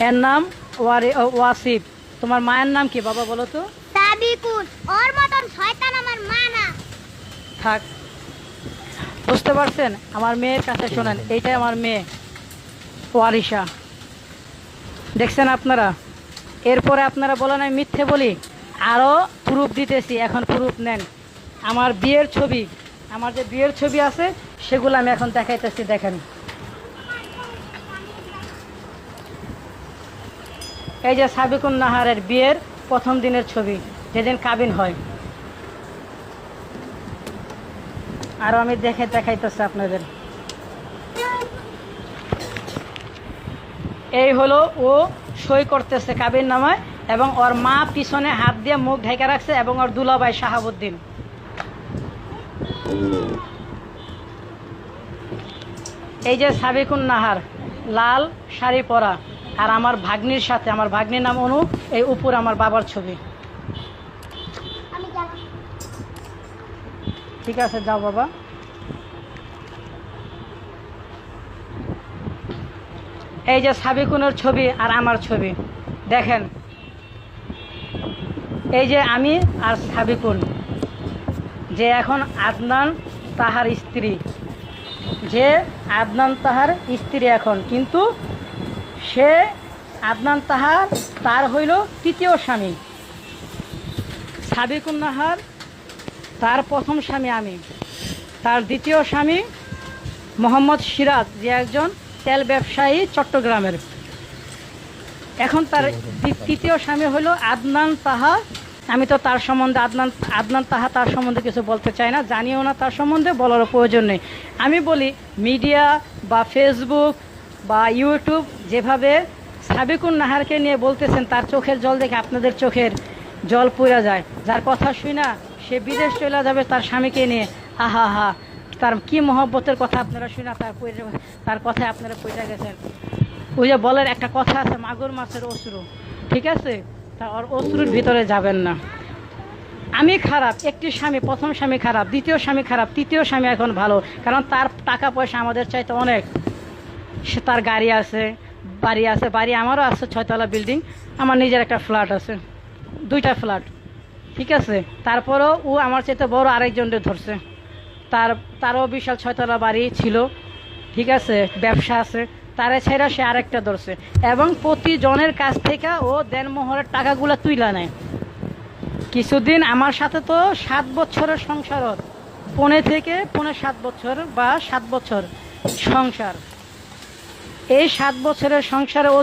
এর নাম ওয়াসিফ। তোমার মায়ের নাম কি বাবা বলো তো? সাবিকুন। ওর মতন শয়তান আমার মা না। থাক, বুঝতে পারছেন? আমার মেয়ের কাছে শোনেন, এইটাই আমার মেয়ে ওয়ারিশা। দেখছেন আপনারা? এরপরে আপনারা বলেন আমি মিথ্যে বলি, আরও প্রুফ দিতেছি, এখন প্রুফ নেন। আমার বিয়ের ছবি, আমার যে বিয়ের ছবি আছে সেগুলো আমি এখন দেখাইতেছি, দেখেন। এই যে সাবিকুন নাহারের বিয়ের প্রথম দিনের ছবি, যেদিন কাবিন হয়। আরও আমি দেখাইতেছি আপনাদের। এই হলো ও সই করতেছে কাবিন নামায়, এবং ওর মা পিছনে হাত দিয়ে মুখ ঢেকে রাখছে, এবং ওর দুলাভাই শাহাবুদ্দিন। এই যে সাবিকুন নাহার লাল শাড়ি পরা, আর আমার ভাগ্নির সাথে, আমার ভাগ্নির নাম অনু, এই উপর আমার বাবার ছবি। ঠিক আছে, যাও বাবা। এই যে সাবিকুনের ছবি আর আমার ছবি, দেখেন। এই যে আমি আর সাবিকুন, যে এখন আদনান তাহার স্ত্রী, যে আদনান তাহার স্ত্রী এখন, কিন্তু সে আদনান তার হইল তৃতীয় স্বামী। সাবিকুন নাহার তার প্রথম স্বামী আমি, তার দ্বিতীয় স্বামী মোহাম্মদ সিরাজ, যে একজন তেল ব্যবসায়ী চট্টগ্রামের। এখন তার তৃতীয় স্বামী হলো আদনান তাহা। আমি তো তার সম্বন্ধে আদনান তাহা তার সম্বন্ধে কিছু বলতে চাই না, জানিও না তার সম্বন্ধে, বলারও প্রয়োজন নেই। আমি বলি, মিডিয়া বা ফেসবুক বা ইউটিউব যেভাবে সাবিকুন নাহারকে নিয়ে বলতেছেন, তার চোখের জল দেখে আপনাদের চোখের জল পড়ে যায়। যার কথা শুই না সে বিদেশ চলে যাবে তার স্বামীকে নিয়ে, আহা হা, তার কি মহব্বতের কথা আপনারা শুই না, তার কথায় আপনারা পড়ে গেছেন। ওই যে বলার একটা কথা আছে, মাগুর মাছের অশ্রু, ঠিক আছে? তা ওর অশ্রুর ভিতরে যাবেন না। আমি খারাপ, একটি স্বামী, প্রথম স্বামী খারাপ, দ্বিতীয় স্বামী খারাপ, তৃতীয় স্বামী এখন ভালো, কারণ তার টাকা পয়সা আমাদের চাইতে অনেক। সে তার গাড়ি আছে, বাড়ি আছে, বাড়ি আমারও আছে, 6তলা বিল্ডিং, আমার নিজের একটা ফ্ল্যাট আছে, 2টা ফ্ল্যাট, ঠিক আছে? তারপরেও ও আমার চাইতে বড় আরেকজনকে ধরছে, তারও বিশাল 6তলা বাড়ি ছিল, ঠিক আছে, ব্যবসা আছে, তারে ছেড়া সে আরেকটা ধরছে, এবং প্রতিজনের কাছ থেকে ও দেনমোহরের টাকাগুলো তুইলা নেয়। কিছুদিন আমার সাথে তো 7 বছরের সংসার, 5.5 বছর বা 7 বছর সংসার। এই 7 বছরের সংসারে ও